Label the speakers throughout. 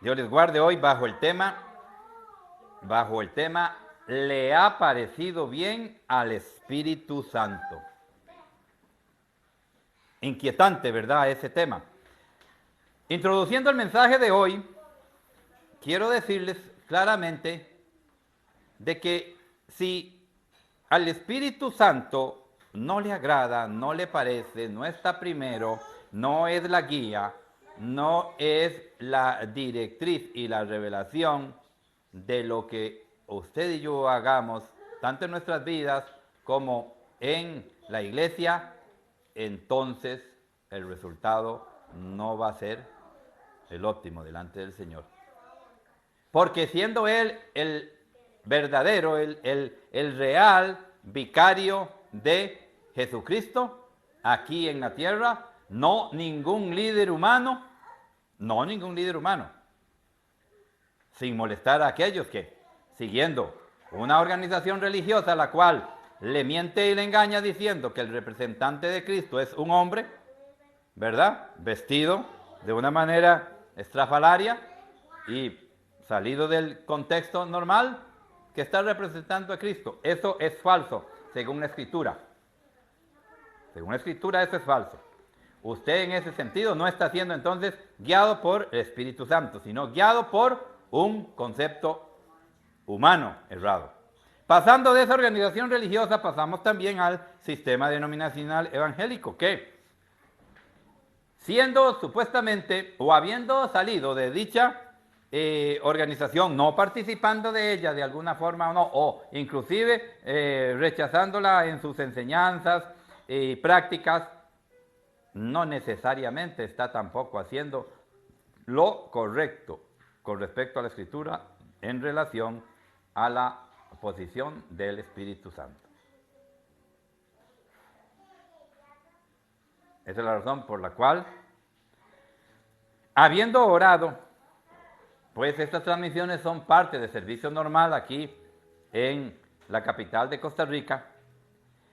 Speaker 1: Dios les guarde hoy bajo el tema, ¿le ha parecido bien al Espíritu Santo? Inquietante, ¿verdad? Ese tema. Introduciendo el mensaje de hoy, quiero decirles claramente de que si al Espíritu Santo no le agrada, no le parece, no está primero, no es la guía, no es la directriz y la revelación de lo que usted y yo hagamos, tanto en nuestras vidas como en la iglesia, entonces el resultado no va a ser el óptimo delante del Señor. Porque siendo Él el verdadero, el real vicario de Jesucristo aquí en la tierra, no ningún líder humano, sin molestar a aquellos que, siguiendo una organización religiosa a la cual le miente y le engaña diciendo que el representante de Cristo es un hombre, ¿verdad? Vestido de una manera estrafalaria y salido del contexto normal, que está representando a Cristo. Eso es falso, según la Escritura. Según la Escritura, eso es falso. Usted en ese sentido no está siendo entonces guiado por el Espíritu Santo, sino guiado por un concepto humano errado. Pasando de esa organización religiosa, pasamos también al sistema denominacional evangélico, que siendo supuestamente o habiendo salido de dicha organización, no participando de ella de alguna forma o no, o inclusive rechazándola en sus enseñanzas y prácticas, no necesariamente está tampoco haciendo lo correcto con respecto a la Escritura en relación a la posición del Espíritu Santo. Esa es la razón por la cual, habiendo orado, pues estas transmisiones son parte del servicio normal aquí en la capital de Costa Rica,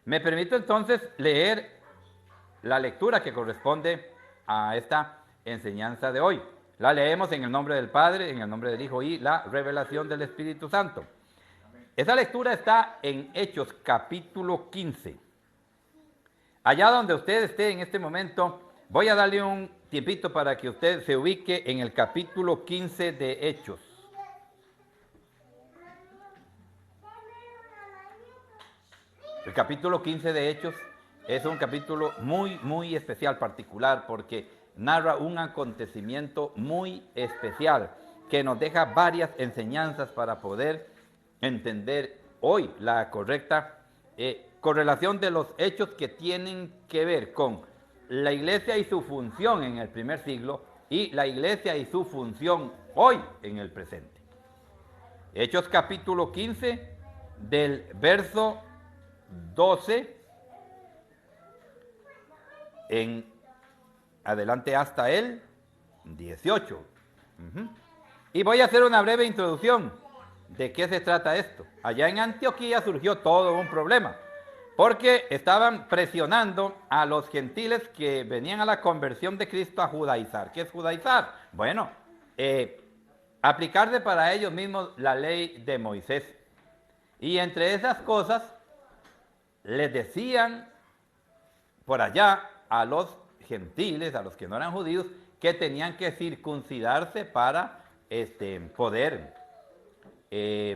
Speaker 1: me permito entonces leer la lectura que corresponde a esta enseñanza de hoy. La leemos en el nombre del Padre, en el nombre del Hijo y la revelación del Espíritu Santo. Esa lectura está en Hechos capítulo 15. Allá donde usted esté en este momento, voy a darle un tiempito para que usted se ubique en el capítulo 15 de Hechos. El capítulo 15 de Hechos es un capítulo muy especial, particular, porque narra un acontecimiento muy especial que nos deja varias enseñanzas para poder entender hoy la correcta correlación de los hechos que tienen que ver con la iglesia y su función en el primer siglo y la iglesia y su función hoy en el presente. Hechos capítulo 15 del verso 12 en adelante hasta el 18. Y voy a hacer una breve introducción de qué se trata esto. Allá en Antioquía surgió todo un problema, porque estaban presionando a los gentiles que venían a la conversión de Cristo a judaizar. ¿Qué es judaizar? Bueno, aplicarse para ellos mismos la ley de Moisés. Y entre esas cosas, les decían por allá a los gentiles, a los que no eran judíos, que tenían que circuncidarse para poder,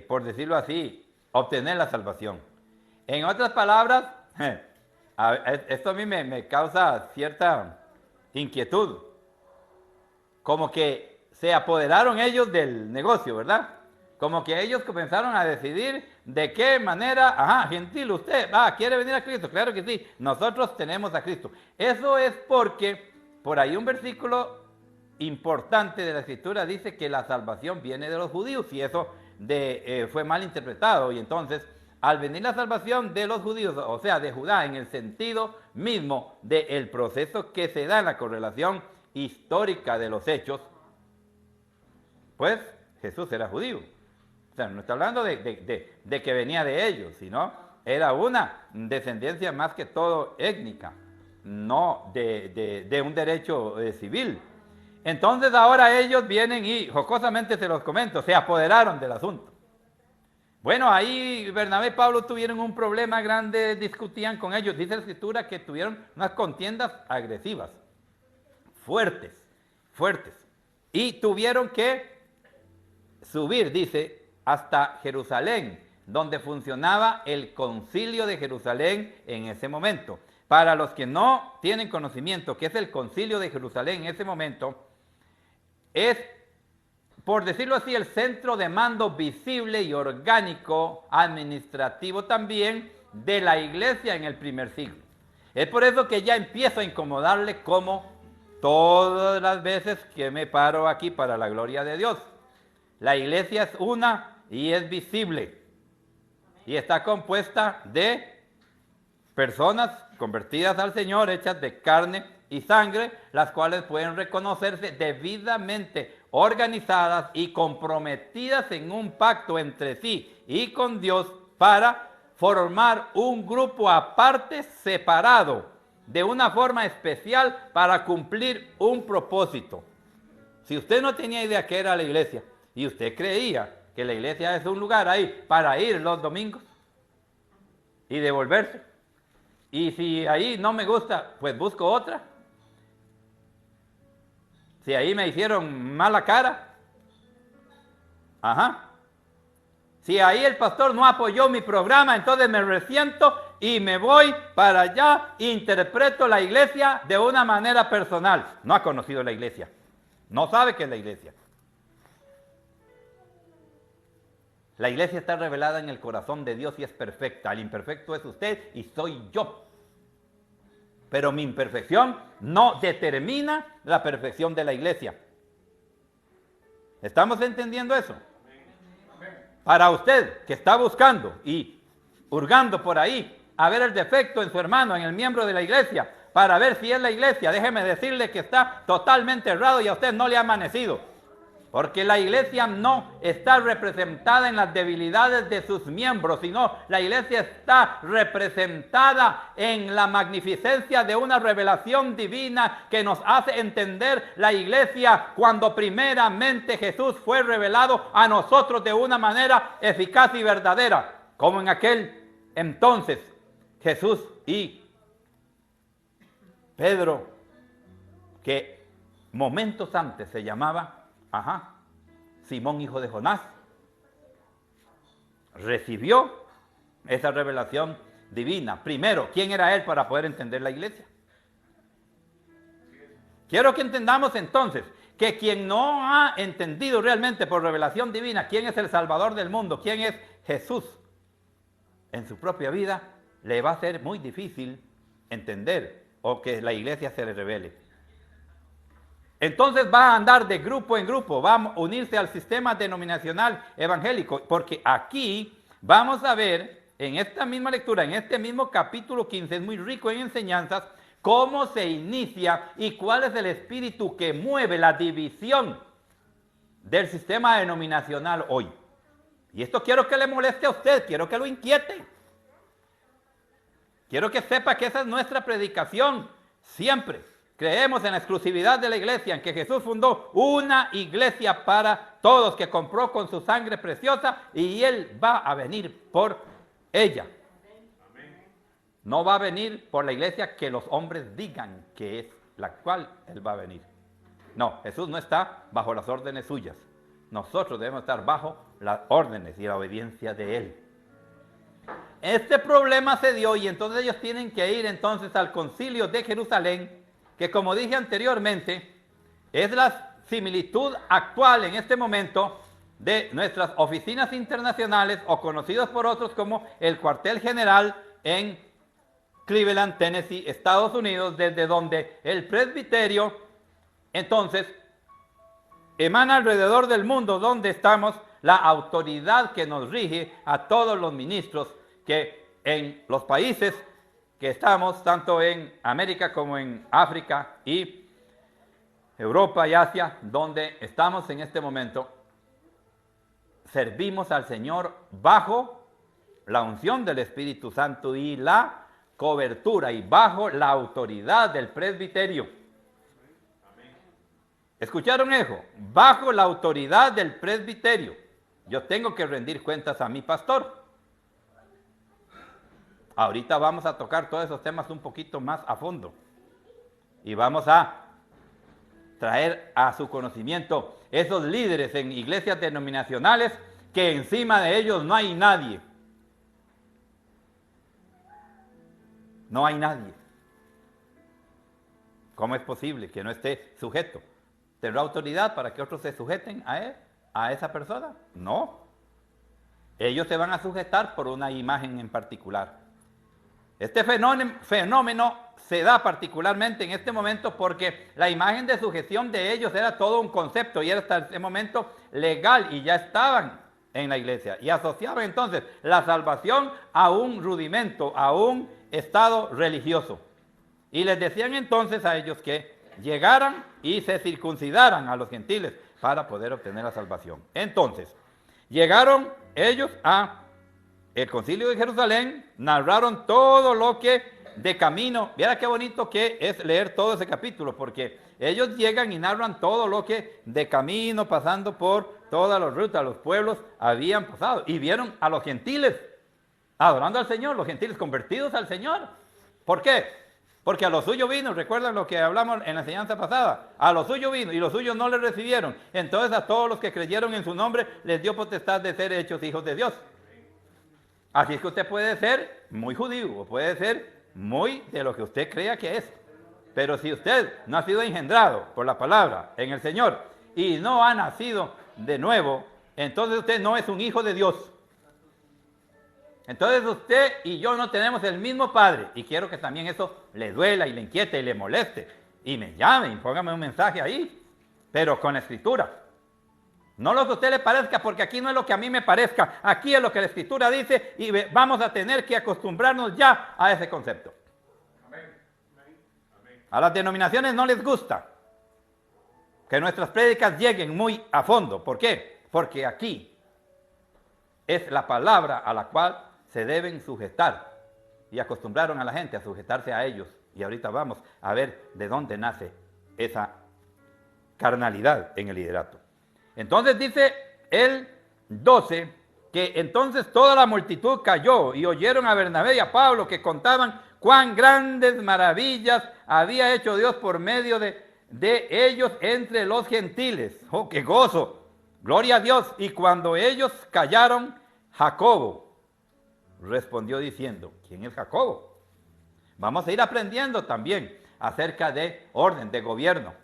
Speaker 1: por decirlo así, obtener la salvación. En otras palabras, esto a mí me causa cierta inquietud, como que se apoderaron ellos del negocio, ¿verdad? Como que ellos comenzaron a decidir de qué manera, gentil, usted, ¿quiere venir a Cristo? Claro que sí, nosotros tenemos a Cristo. Eso es porque por ahí un versículo importante de la Escritura dice que la salvación viene de los judíos y eso fue mal interpretado. Y entonces, al venir la salvación de los judíos, o sea, de Judá, en el sentido mismo del proceso que se da en la correlación histórica de los hechos, pues Jesús era judío. O sea, no está hablando de que venía de ellos, sino era una descendencia más que todo étnica, no de un derecho civil. Entonces ahora ellos vienen y jocosamente se los comento, se apoderaron del asunto. Bueno, ahí Bernabé y Pablo tuvieron un problema grande, discutían con ellos. Dice la Escritura que tuvieron unas contiendas agresivas, fuertes. Y tuvieron que subir, dice, hasta Jerusalén, donde funcionaba el concilio de Jerusalén en ese momento. Para los que no tienen conocimiento, que es el concilio de Jerusalén en ese momento, es, por decirlo así, el centro de mando visible y orgánico, administrativo también, de la iglesia en el primer siglo. Es por eso que ya empiezo a incomodarle como todas las veces que me paro aquí para la gloria de Dios. La iglesia es una y es visible. Y está compuesta de personas convertidas al Señor, hechas de carne y sangre, las cuales pueden reconocerse debidamente organizadas y comprometidas en un pacto entre sí y con Dios para formar un grupo aparte, separado, de una forma especial para cumplir un propósito. Si usted no tenía idea qué era la iglesia y usted creía que la iglesia es un lugar ahí para ir los domingos y devolverse, y si ahí no me gusta, pues busco otra. Si ahí me hicieron mala cara, si ahí el pastor no apoyó mi programa, entonces me resiento y me voy para allá, interpreto la iglesia de una manera personal. No ha conocido la iglesia, no sabe qué es la iglesia. La iglesia está revelada en el corazón de Dios y es perfecta. El imperfecto es usted y soy yo. Pero mi imperfección no determina la perfección de la iglesia. ¿Estamos entendiendo eso? Para usted que está buscando y hurgando por ahí a ver el defecto en su hermano, en el miembro de la iglesia, para ver si es la iglesia, déjeme decirle que está totalmente errado y a usted no le ha amanecido. Porque la iglesia no está representada en las debilidades de sus miembros, sino la iglesia está representada en la magnificencia de una revelación divina que nos hace entender la iglesia cuando primeramente Jesús fue revelado a nosotros de una manera eficaz y verdadera, como en aquel entonces Jesús y Pedro, que momentos antes se llamaba Simón, hijo de Jonás, recibió esa revelación divina. Primero, ¿quién era él para poder entender la iglesia? Quiero que entendamos entonces que quien no ha entendido realmente por revelación divina quién es el Salvador del mundo, quién es Jesús, en su propia vida le va a ser muy difícil entender o que la iglesia se le revele. Entonces va a andar de grupo en grupo, va a unirse al sistema denominacional evangélico, porque aquí vamos a ver en esta misma lectura, en este mismo capítulo 15, es muy rico en enseñanzas, cómo se inicia y cuál es el espíritu que mueve la división del sistema denominacional hoy. Y esto quiero que le moleste a usted, quiero que lo inquiete. Quiero que sepa que esa es nuestra predicación siempre. Creemos en la exclusividad de la iglesia, en que Jesús fundó una iglesia para todos, que compró con su sangre preciosa y Él va a venir por ella. No va a venir por la iglesia que los hombres digan que es la cual Él va a venir. No, Jesús no está bajo las órdenes suyas. Nosotros debemos estar bajo las órdenes y la obediencia de Él. Este problema se dio y entonces ellos tienen que ir entonces al concilio de Jerusalén, que como dije anteriormente, es la similitud actual en este momento de nuestras oficinas internacionales o conocidos por otros como el cuartel general en Cleveland, Tennessee, Estados Unidos, desde donde el presbiterio entonces emana alrededor del mundo donde estamos la autoridad que nos rige a todos los ministros que en los países que estamos, tanto en América como en África y Europa y Asia, donde estamos en este momento, servimos al Señor bajo la unción del Espíritu Santo y la cobertura y bajo la autoridad del presbiterio. ¿Escucharon eso? Bajo la autoridad del presbiterio. Yo tengo que rendir cuentas a mi pastor. Ahorita vamos a tocar todos esos temas un poquito más a fondo. Y vamos a traer a su conocimiento esos líderes en iglesias denominacionales que encima de ellos no hay nadie. No hay nadie. ¿Cómo es posible que no esté sujeto? ¿Tendrá autoridad para que otros se sujeten a él, a esa persona? No. Ellos se van a sujetar por una imagen en particular. Este fenómeno se da particularmente en este momento porque la imagen de sujeción de ellos era todo un concepto y era hasta ese momento legal y ya estaban en la iglesia y asociaban entonces la salvación a un rudimento, a un estado religioso. Y les decían entonces a ellos que llegaran y se circuncidaran a los gentiles para poder obtener la salvación. Entonces, llegaron ellos a el concilio de Jerusalén, narraron todo lo que de camino, mira qué bonito que es leer todo ese capítulo, porque ellos llegan y narran todo lo que de camino, pasando por todas las rutas, los pueblos habían pasado, y vieron a los gentiles adorando al Señor, los gentiles convertidos al Señor. ¿Por qué? Porque a lo suyo vino, recuerdan lo que hablamos en la enseñanza pasada, a lo suyo vino y los suyos no le recibieron. Entonces a todos los que creyeron en su nombre les dio potestad de ser hechos hijos de Dios. Así es que usted puede ser muy judío, o puede ser muy de lo que usted crea que es. Pero si usted no ha sido engendrado por la palabra en el Señor y no ha nacido de nuevo, entonces usted no es un hijo de Dios. Entonces usted y yo no tenemos el mismo Padre. Y quiero que también eso le duela y le inquiete y le moleste. Y me llame y póngame un mensaje ahí, pero con Escritura. No lo que a usted le parezca, porque aquí no es lo que a mí me parezca. Aquí es lo que la Escritura dice y vamos a tener que acostumbrarnos ya a ese concepto. A las denominaciones no les gusta que nuestras prédicas lleguen muy a fondo. ¿Por qué? Porque aquí es la palabra a la cual se deben sujetar. Y acostumbraron a la gente a sujetarse a ellos. Y ahorita vamos a ver de dónde nace esa carnalidad en el liderato. Entonces dice el 12, que entonces toda la multitud cayó y oyeron a Bernabé y a Pablo que contaban cuán grandes maravillas había hecho Dios por medio de ellos entre los gentiles. ¡Oh, qué gozo! Gloria a Dios. Y cuando ellos callaron, Jacobo respondió diciendo, ¿quién es Jacobo? Vamos a ir aprendiendo también acerca de orden, de gobierno,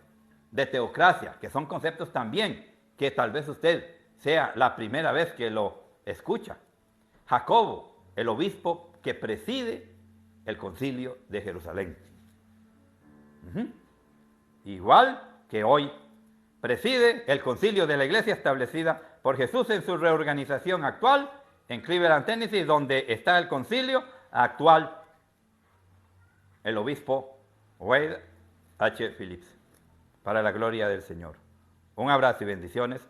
Speaker 1: de teocracia, que son conceptos también que tal vez usted sea la primera vez que lo escucha. Jacobo, el obispo que preside el concilio de Jerusalén. Igual que hoy preside el concilio de la iglesia establecida por Jesús en su reorganización actual en Cleveland, Tennessee, donde está el concilio actual, el obispo Wade H. Phillips, para la gloria del Señor. Un abrazo y bendiciones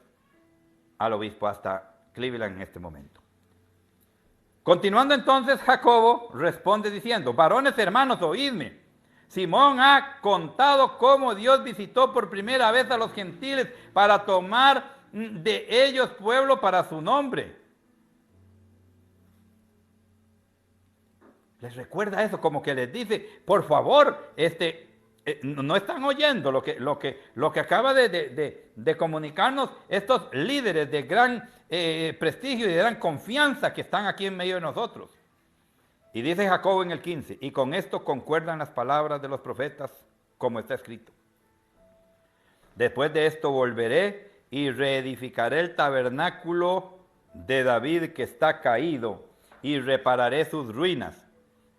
Speaker 1: al obispo hasta Cleveland en este momento. Continuando entonces, Jacobo responde diciendo, varones hermanos, oídme. Simón ha contado cómo Dios visitó por primera vez a los gentiles para tomar de ellos pueblo para su nombre. Les recuerda eso, como que les dice, por favor, no están oyendo lo que acaba de comunicarnos estos líderes de gran prestigio y de gran confianza que están aquí en medio de nosotros. Y dice Jacobo en el 15, y con esto concuerdan las palabras de los profetas, como está escrito. Después de esto volveré y reedificaré el tabernáculo de David que está caído, y repararé sus ruinas,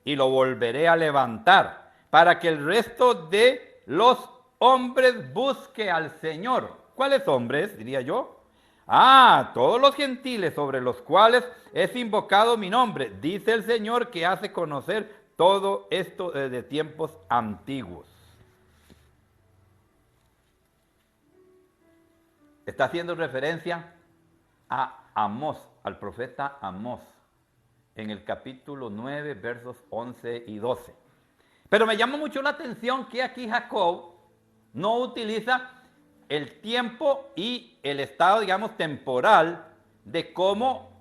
Speaker 1: y lo volveré a levantar, para que el resto de los hombres busque al Señor. ¿Cuáles hombres, diría yo? Todos los gentiles sobre los cuales es invocado mi nombre, dice el Señor, que hace conocer todo esto desde tiempos antiguos. Está haciendo referencia a Amós, al profeta Amós, en el capítulo 9, versos 11 y 12. Pero me llama mucho la atención que aquí Jacob no utiliza el tiempo y el estado, digamos, temporal de cómo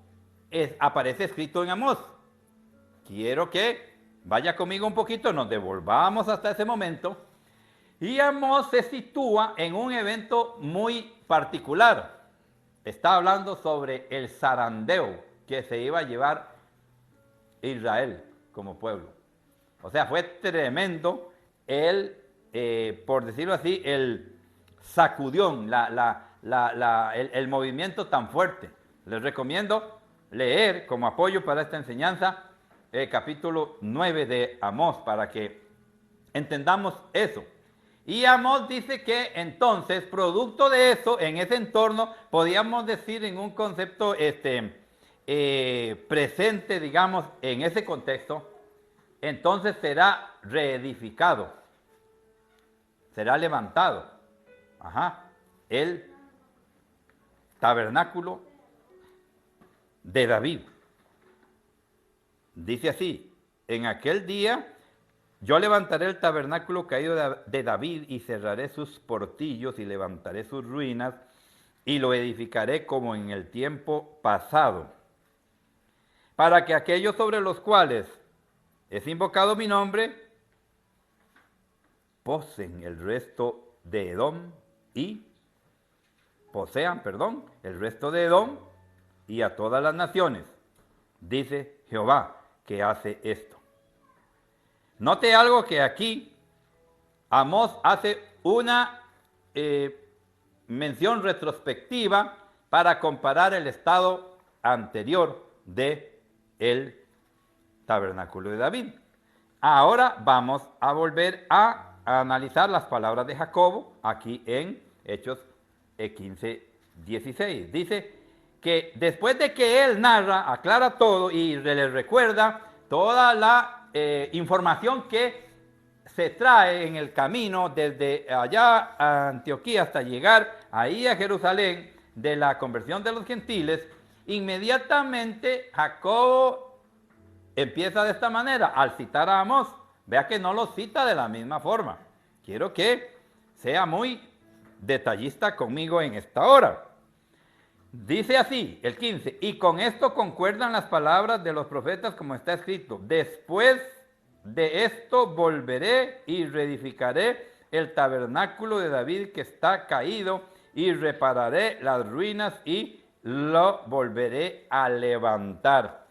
Speaker 1: aparece escrito en Amós. Quiero que vaya conmigo un poquito, nos devolvamos hasta ese momento. Y Amós se sitúa en un evento muy particular. Está hablando sobre el zarandeo que se iba a llevar Israel como pueblo. O sea, fue tremendo por decirlo así, el sacudión, el movimiento tan fuerte. Les recomiendo leer como apoyo para esta enseñanza el capítulo 9 de Amós para que entendamos eso. Y Amós dice que entonces, producto de eso, en ese entorno, podríamos decir en un concepto presente, digamos, en ese contexto, entonces será reedificado, será levantado, el tabernáculo de David. Dice así, en aquel día yo levantaré el tabernáculo caído de David y cerraré sus portillos y levantaré sus ruinas y lo edificaré como en el tiempo pasado, para que aquellos sobre los cuales es invocado mi nombre posean el resto de Edom y a todas las naciones, dice Jehová, que hace esto. Note algo que aquí Amós hace una mención retrospectiva para comparar el estado anterior de el tabernáculo de David. Ahora vamos a volver a analizar las palabras de Jacobo aquí en Hechos 15, 16. Dice que después de que él narra, aclara todo y le recuerda toda la información que se trae en el camino desde allá a Antioquía hasta llegar ahí a Jerusalén de la conversión de los gentiles, inmediatamente Jacobo empieza de esta manera al citar a Amós. Vea que no lo cita de la misma forma. Quiero que sea muy detallista conmigo en esta hora. Dice así, el 15, y con esto concuerdan las palabras de los profetas como está escrito, después de esto volveré y reedificaré el tabernáculo de David que está caído y repararé las ruinas y lo volveré a levantar.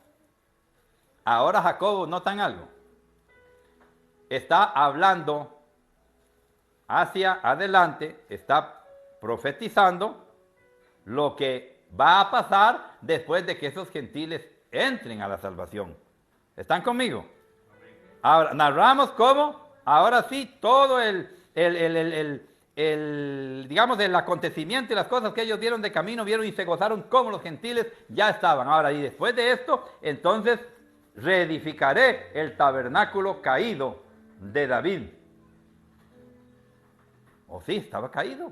Speaker 1: Ahora Jacobo, ¿notan algo? Está hablando hacia adelante, está profetizando lo que va a pasar después de que esos gentiles entren a la salvación. ¿Están conmigo? Ahora, narramos cómo, ahora sí, todo digamos, el acontecimiento y las cosas que ellos vieron de camino, vieron y se gozaron como los gentiles ya estaban. Ahora, y después de esto, entonces, reedificaré el tabernáculo caído de David. Sí, estaba caído.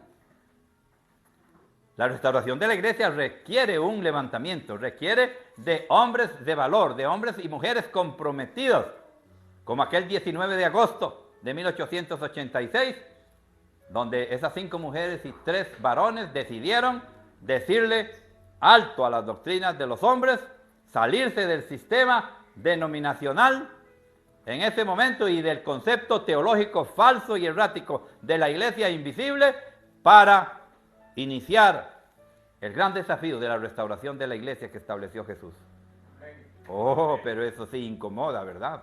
Speaker 1: La restauración de la iglesia requiere un levantamiento, requiere de hombres de valor, de hombres y mujeres comprometidos, como aquel 19 de agosto de 1886, donde esas 5 mujeres y 3 varones decidieron decirle alto a las doctrinas de los hombres, salirse del sistema denominacional en ese momento y del concepto teológico falso y errático de la iglesia invisible para iniciar el gran desafío de la restauración de la iglesia que estableció Jesús. Pero eso sí incomoda, ¿verdad?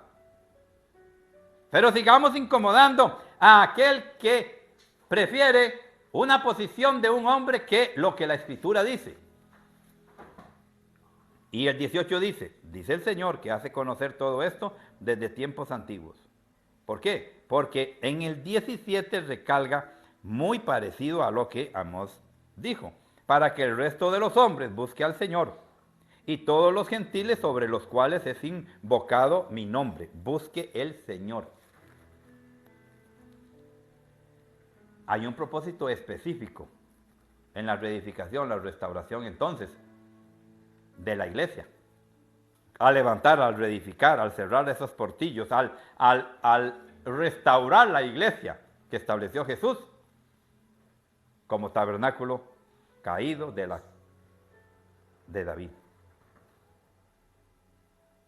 Speaker 1: Pero sigamos incomodando a aquel que prefiere una posición de un hombre que lo que la Escritura dice. Y el 18 dice el Señor que hace conocer todo esto desde tiempos antiguos. ¿Por qué? Porque en el 17 recalca muy parecido a lo que Amós dijo, para que el resto de los hombres busque al Señor y todos los gentiles sobre los cuales es invocado mi nombre, busque el Señor. Hay un propósito específico en la reedificación, la restauración entonces de la iglesia. Al levantar, al reedificar, al cerrar esos portillos, al restaurar la iglesia que estableció Jesús. como tabernáculo caído de David.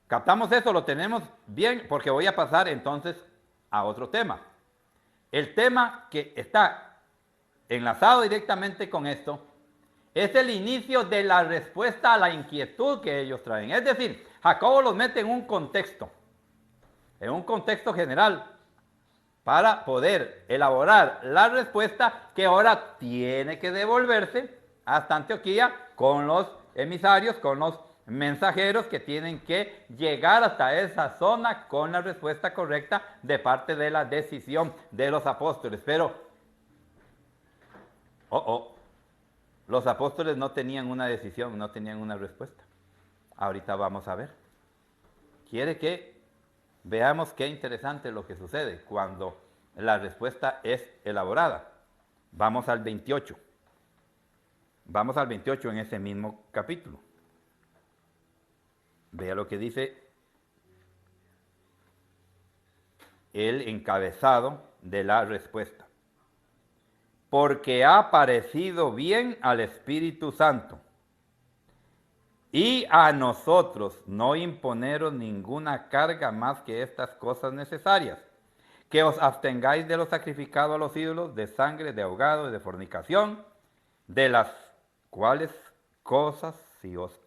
Speaker 1: ¿Captamos eso? Lo tenemos bien, porque voy a pasar entonces a otro tema. El tema que está enlazado directamente con esto es el inicio de la respuesta a la inquietud que ellos traen. Es decir, Jacobo los mete en un contexto general, para poder elaborar la respuesta que ahora tiene que devolverse hasta Antioquía con los emisarios, con los mensajeros que tienen que llegar hasta esa zona con la respuesta correcta de parte de la decisión de los apóstoles. Pero, los apóstoles no tenían una decisión, no tenían una respuesta. Ahorita vamos a ver. Quiere que veamos qué interesante lo que sucede cuando la respuesta es elaborada. Vamos al 28. Vamos al 28 en ese mismo capítulo. Vea lo que dice el encabezado de la respuesta. Porque ha parecido bien al Espíritu Santo y a nosotros no imponeros ninguna carga más que estas cosas necesarias, que os abstengáis de lo sacrificado a los ídolos, de sangre, de ahogado y de fornicación, de las cuales cosas si os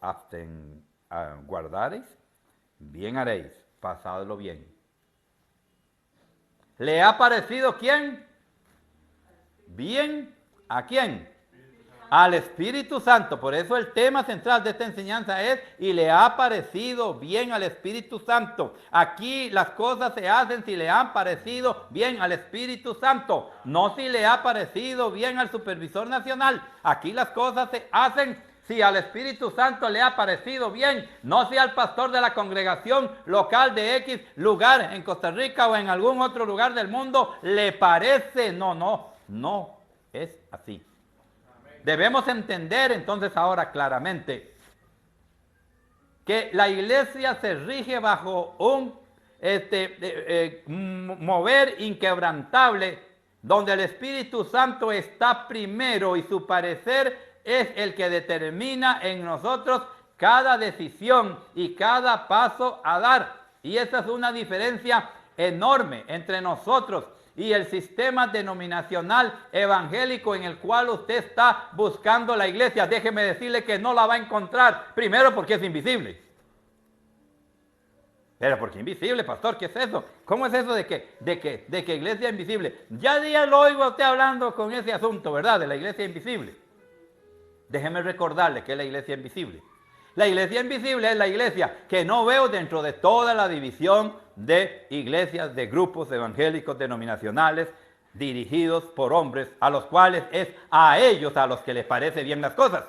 Speaker 1: guardareis, bien haréis, pasadlo bien. ¿Le ha parecido quién? Bien, ¿a quién? Al Espíritu Santo. Por eso el tema central de esta enseñanza es, y le ha parecido bien al Espíritu Santo. Aquí las cosas se hacen si le han parecido bien al Espíritu Santo, no si le ha parecido bien al supervisor nacional. Aquí las cosas se hacen si al Espíritu Santo le ha parecido bien, no si al pastor de la congregación local de X lugar en Costa Rica o en algún otro lugar del mundo le parece. No es así. Debemos entender entonces ahora claramente que la iglesia se rige bajo un mover inquebrantable, donde el Espíritu Santo está primero y su parecer es el que determina en nosotros cada decisión y cada paso a dar. Y esa es una diferencia enorme entre nosotros y el sistema denominacional evangélico en el cual usted está buscando la iglesia. Déjeme decirle que no la va a encontrar. Primero, porque es invisible. Pero ¿por qué invisible, pastor? ¿Qué es eso? ¿Cómo es eso de que iglesia invisible? Ya lo oigo a usted hablando con ese asunto, ¿verdad? De la iglesia invisible. Déjeme recordarle que es la iglesia invisible. La iglesia invisible es la iglesia que no veo dentro de toda la división de iglesias, de grupos evangélicos denominacionales dirigidos por hombres a los cuales es a ellos a los que les parece bien las cosas.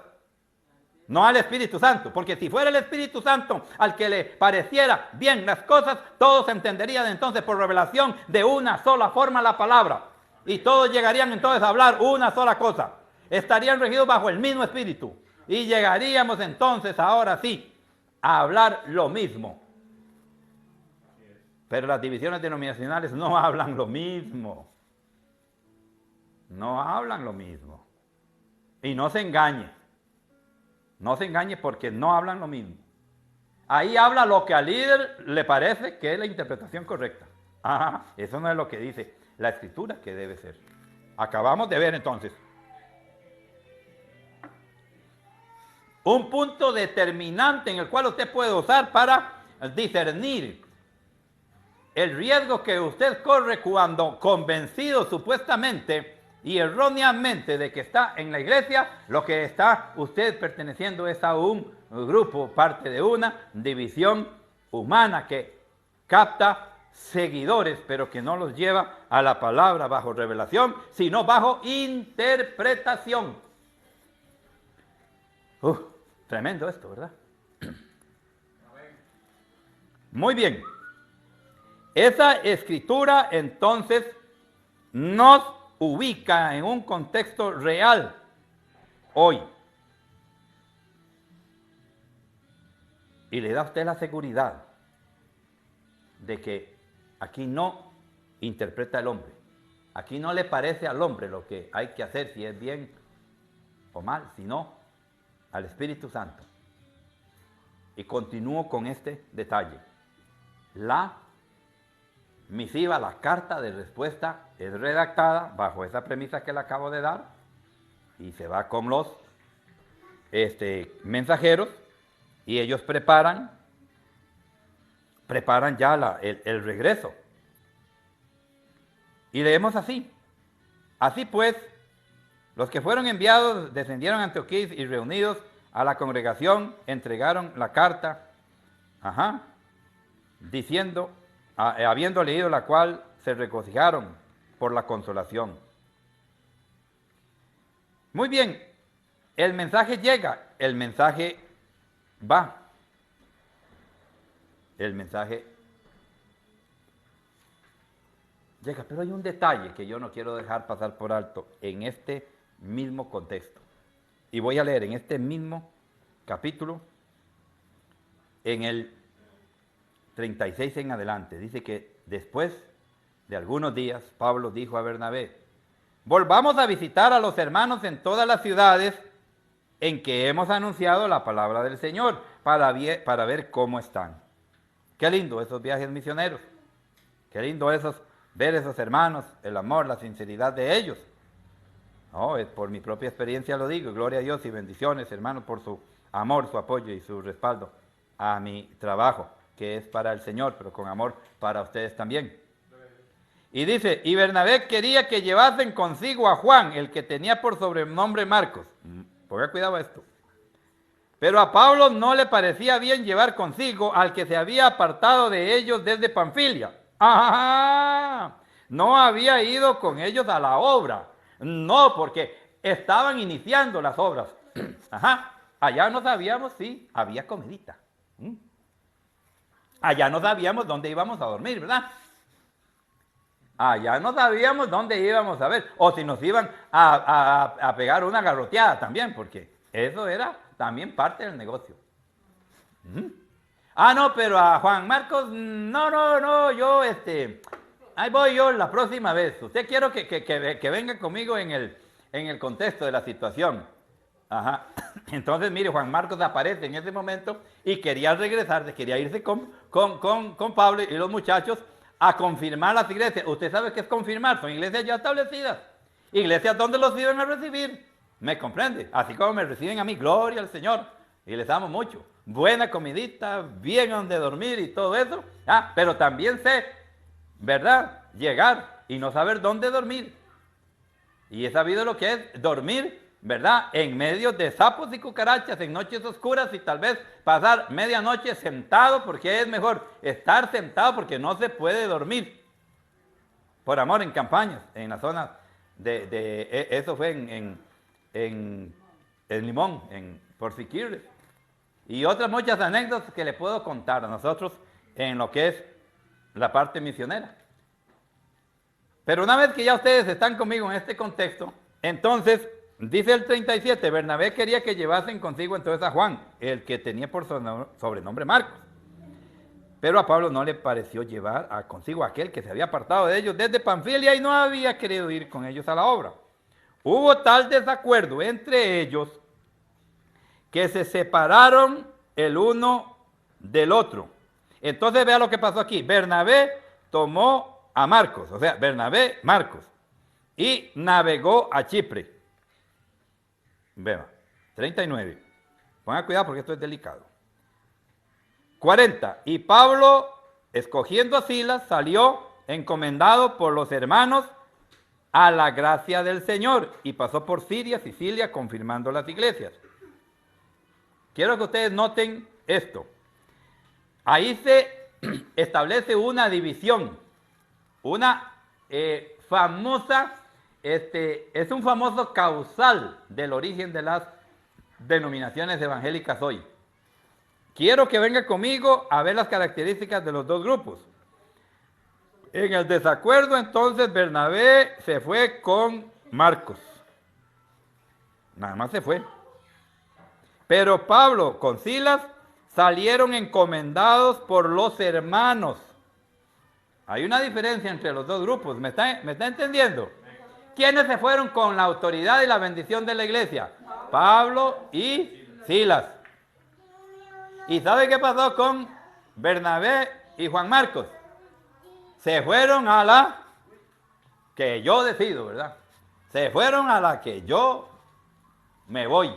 Speaker 1: No al Espíritu Santo, porque si fuera el Espíritu Santo al que le pareciera bien las cosas, todos entenderían entonces por revelación de una sola forma la palabra. Y todos llegarían entonces a hablar una sola cosa. Estarían regidos bajo el mismo Espíritu. Y llegaríamos entonces, ahora sí, a hablar lo mismo. Pero las divisiones denominacionales no hablan lo mismo. No hablan lo mismo. Y no se engañe. No se engañe porque no hablan lo mismo. Ahí habla lo que al líder le parece que es la interpretación correcta. Eso no es lo que dice la Escritura que debe ser. Acabamos de ver entonces un punto determinante en el cual usted puede usar para discernir el riesgo que usted corre cuando, convencido supuestamente y erróneamente de que está en la iglesia, lo que está usted perteneciendo es a un grupo, parte de una división humana que capta seguidores, pero que no los lleva a la palabra bajo revelación, sino bajo interpretación. Tremendo esto, ¿verdad? Muy bien. Esa escritura entonces nos ubica en un contexto real hoy. Y le da a usted la seguridad de que aquí no interpreta el hombre, Aquí no le parece al hombre lo que hay que hacer, si es bien o mal, sino al Espíritu Santo. Y continúo con este detalle. La misiva, la carta de respuesta es redactada bajo esa premisa que le acabo de dar y se va con los mensajeros y ellos preparan ya el regreso. Y leemos así. Así pues, los que fueron enviados descendieron a Antioquía y reunidos a la congregación entregaron la carta, diciendo, habiendo leído la cual, se regocijaron por la consolación. Muy bien, el mensaje llega, el mensaje va, el mensaje llega, pero hay un detalle que yo no quiero dejar pasar por alto en este mismo contexto. Y voy a leer en este mismo capítulo, en el 36 en adelante, dice que después de algunos días, Pablo dijo a Bernabé, volvamos a visitar a los hermanos en todas las ciudades en que hemos anunciado la palabra del Señor, para ver cómo están. Qué lindo esos viajes misioneros, qué lindo ver esos hermanos, el amor, la sinceridad de ellos. No, es por mi propia experiencia lo digo, gloria a Dios y bendiciones, hermanos, por su amor, su apoyo y su respaldo a mi trabajo, que es para el Señor, pero con amor para ustedes también. Y dice, y Bernabé quería que llevasen consigo a Juan, el que tenía por sobrenombre Marcos. Ponga cuidado a esto. Pero a Pablo no le parecía bien llevar consigo al que se había apartado de ellos desde Panfilia. ¡Ah! No había ido con ellos a la obra. No, porque estaban iniciando las obras. Allá no sabíamos si había comidita. Allá no sabíamos dónde íbamos a dormir, ¿verdad? Allá no sabíamos dónde íbamos a ver, o si nos iban a pegar una garroteada también, porque eso era también parte del negocio. No, pero a Juan Marcos, no, yo, ahí voy yo la próxima vez. Usted quiero que venga conmigo en el contexto de la situación. Entonces, mire, Juan Marcos aparece en ese momento y quería regresar, quería irse con Pablo y los muchachos a confirmar las iglesias. Usted sabe qué es confirmar, son iglesias ya establecidas. Iglesias donde los iban a recibir. ¿Me comprende? Así como me reciben a mí, gloria al Señor. Y les amo mucho. Buena comidita, bien donde dormir y todo eso. Pero también sé, ¿verdad? Llegar y no saber dónde dormir. Y he sabido lo que es dormir, ¿verdad? En medio de sapos y cucarachas, en noches oscuras y tal vez pasar medianoche sentado, porque es mejor estar sentado porque no se puede dormir. Por amor, en campañas, en la zona eso fue en Limón, por Siquirres. Y otras muchas anécdotas que le puedo contar a nosotros en lo que es la parte misionera. Pero una vez que ya ustedes están conmigo en este contexto, entonces, dice el 37, Bernabé quería que llevasen consigo entonces a Juan, el que tenía por sobrenombre Marcos. Pero a Pablo no le pareció llevar consigo a aquel que se había apartado de ellos desde Panfilia y no había querido ir con ellos a la obra. Hubo tal desacuerdo entre ellos que se separaron el uno del otro. Entonces vea lo que pasó aquí. Bernabé tomó a Marcos, o sea, Bernabé, Marcos, y navegó a Chipre. Vea, 39. Pongan cuidado porque esto es delicado. 40. Y Pablo, escogiendo a Silas, salió encomendado por los hermanos a la gracia del Señor y pasó por Siria, Sicilia, confirmando las iglesias. Quiero que ustedes noten esto. Ahí se establece una división, una famosa, es un famoso causal del origen de las denominaciones evangélicas hoy. Quiero que venga conmigo a ver las características de los dos grupos. En el desacuerdo, entonces, Bernabé se fue con Marcos. Nada más se fue. Pero Pablo con Silas salieron encomendados por los hermanos. Hay una diferencia entre los dos grupos, ¿me está entendiendo? ¿Quiénes se fueron con la autoridad y la bendición de la iglesia? Pablo y Silas. ¿Y sabe qué pasó con Bernabé y Juan Marcos? Se fueron a la que yo decido, ¿verdad? Se fueron a la que yo me voy.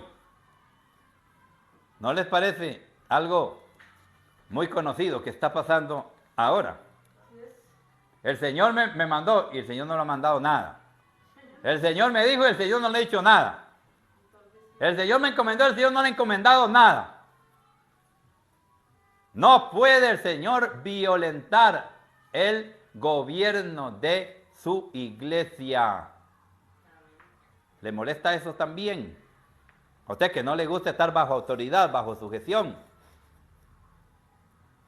Speaker 1: ¿No les parece algo muy conocido que está pasando ahora? El Señor me mandó y el Señor no le ha mandado nada. El Señor me dijo y el Señor no le ha dicho nada. El Señor me encomendó y el Señor no le ha encomendado nada. No puede el Señor violentar el gobierno de su iglesia. ¿Le molesta eso también? A usted que no le gusta estar bajo autoridad, bajo sujeción.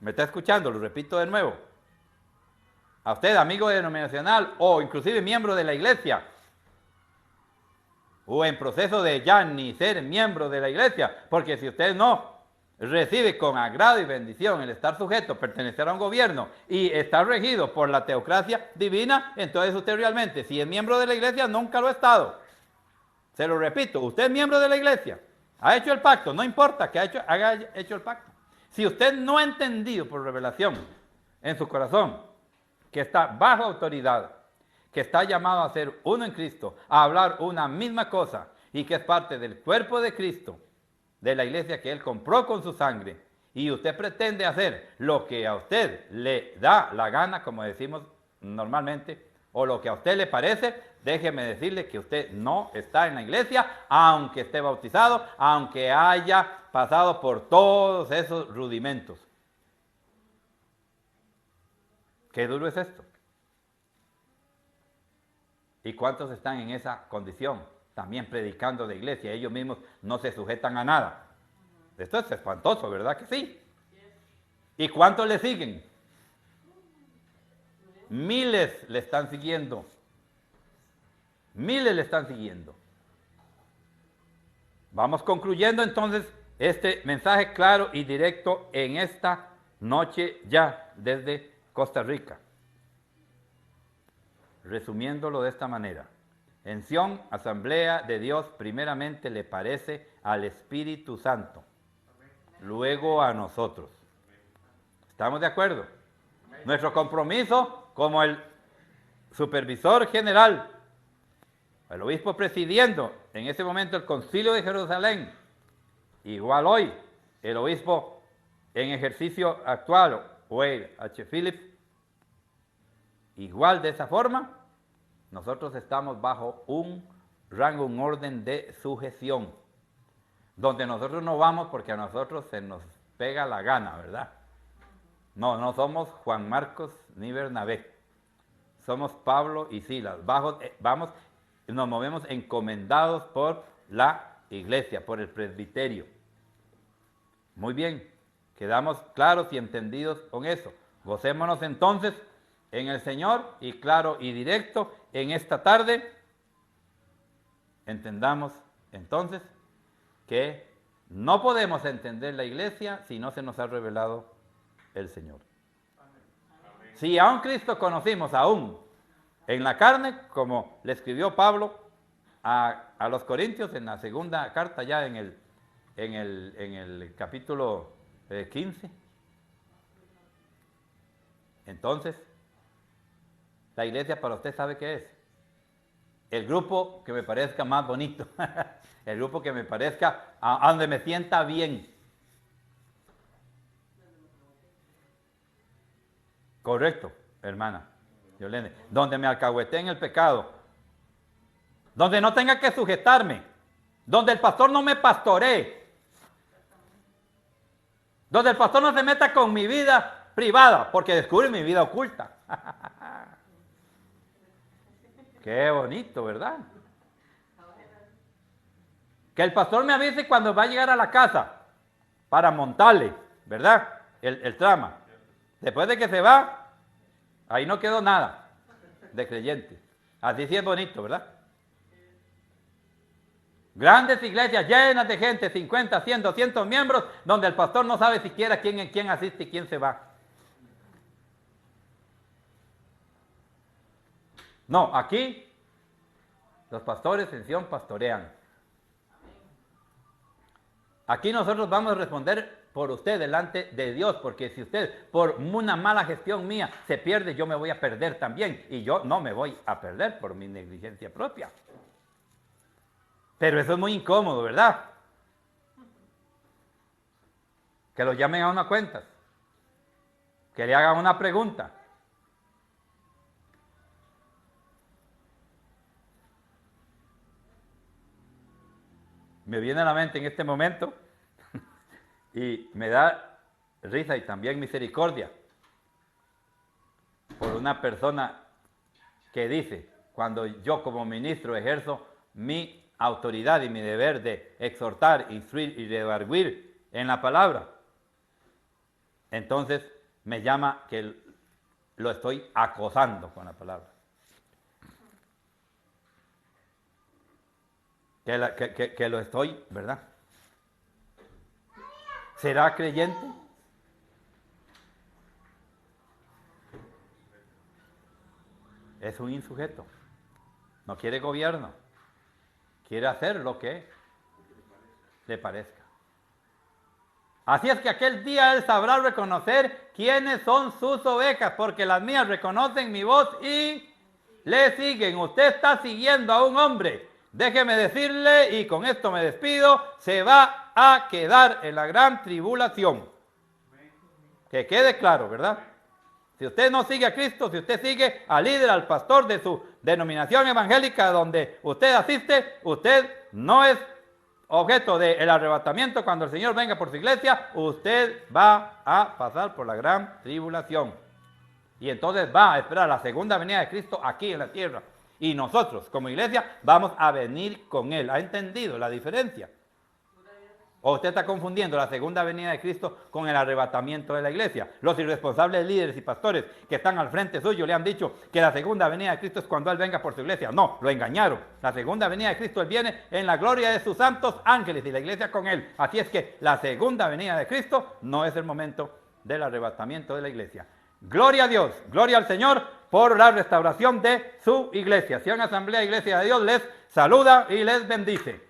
Speaker 1: ¿Me está escuchando? Lo repito de nuevo. A usted, amigo denominacional o inclusive miembro de la iglesia, o en proceso de ya ni ser miembro de la iglesia, porque si usted no recibe con agrado y bendición el estar sujeto, pertenecer a un gobierno y estar regido por la teocracia divina, entonces usted realmente, si es miembro de la iglesia, nunca lo ha estado. Se lo repito, usted es miembro de la iglesia, ha hecho el pacto, no importa que haya hecho el pacto. Si usted no ha entendido por revelación en su corazón que está bajo autoridad, que está llamado a ser uno en Cristo, a hablar una misma cosa y que es parte del cuerpo de Cristo, de la iglesia que Él compró con su sangre, y usted pretende hacer lo que a usted le da la gana, como decimos normalmente, o lo que a usted le parece, déjeme decirle que usted no está en la iglesia, aunque esté bautizado, aunque haya pasado por todos esos rudimentos. Qué duro es esto. ¿Y cuántos están en esa condición? También predicando de iglesia, ellos mismos no se sujetan a nada. Esto es espantoso, ¿verdad que sí? ¿Y cuántos le siguen? Miles le están siguiendo. Miles le están siguiendo. Vamos concluyendo entonces este mensaje claro y directo en esta noche ya desde Costa Rica. Resumiéndolo de esta manera. En Sion, Asamblea de Dios, primeramente le parece al Espíritu Santo, luego a nosotros. ¿Estamos de acuerdo? Nuestro compromiso como el supervisor general, el obispo presidiendo en ese momento el Concilio de Jerusalén, igual hoy el obispo en ejercicio actual, Wade H. Phillips, igual de esa forma, nosotros estamos bajo un rango, un orden de sujeción, donde nosotros no vamos porque a nosotros se nos pega la gana, ¿verdad? No somos Juan Marcos ni Bernabé, somos Pablo y Silas, nos movemos encomendados por la iglesia, por el presbiterio. Muy bien, quedamos claros y entendidos con eso. Gocémonos entonces en el Señor y claro y directo en esta tarde. Entendamos entonces que no podemos entender la iglesia si no se nos ha revelado el Señor. Si a un Cristo conocimos aún en la carne, como le escribió Pablo a los Corintios en la segunda carta ya en el capítulo 15, entonces la iglesia para usted sabe qué es. El grupo que me parezca más bonito, el grupo que me parezca a donde me sienta bien. Correcto, hermana Yolene. Donde me alcahueté en el pecado, donde no tenga que sujetarme, donde el pastor no me pastoree, donde el pastor no se meta con mi vida privada, porque descubre mi vida oculta. Qué bonito, ¿verdad? Que el pastor me avise cuando va a llegar a la casa para montarle, ¿verdad? El trama. Después de que se va, ahí no quedó nada de creyente. Así sí es bonito, ¿verdad? Grandes iglesias llenas de gente, 50, 100, 200 miembros, donde el pastor no sabe siquiera quién asiste y quién se va. No, aquí los pastores en Sion pastorean. Aquí nosotros vamos a responder por usted delante de Dios, porque si usted por una mala gestión mía se pierde, yo me voy a perder también, y yo no me voy a perder por mi negligencia propia. Pero eso es muy incómodo, ¿verdad? Que lo llamen a una cuenta, que le hagan una pregunta. Me viene a la mente en este momento y me da risa y también misericordia por una persona que dice, cuando yo como ministro ejerzo mi autoridad y mi deber de exhortar, instruir y redarguir en la palabra, entonces me llama que lo estoy acosando con la palabra. Que lo estoy, ¿verdad? ¿Será creyente? Es un insujeto. No quiere gobierno. Quiere hacer lo que le parezca. Así es que aquel día él sabrá reconocer quiénes son sus ovejas, porque las mías reconocen mi voz y le siguen. Usted está siguiendo a un hombre. Déjeme decirle, y con esto me despido, se va a quedar en la gran tribulación. Que quede claro, ¿verdad? Si usted no sigue a Cristo, si usted sigue al líder, al pastor de su denominación evangélica donde usted asiste, usted no es objeto del arrebatamiento cuando el Señor venga por su iglesia, usted va a pasar por la gran tribulación. Y entonces va a esperar la segunda venida de Cristo aquí en la tierra. Y nosotros, como iglesia, vamos a venir con Él. ¿Ha entendido la diferencia? ¿O usted está confundiendo la segunda venida de Cristo con el arrebatamiento de la iglesia? Los irresponsables líderes y pastores que están al frente suyo le han dicho que la segunda venida de Cristo es cuando Él venga por su iglesia. No, lo engañaron. La segunda venida de Cristo, Él viene en la gloria de sus santos ángeles y la iglesia con Él. Así es que la segunda venida de Cristo no es el momento del arrebatamiento de la iglesia. Gloria a Dios, gloria al Señor por la restauración de su iglesia. Sion Asamblea Iglesia de Dios les saluda y les bendice.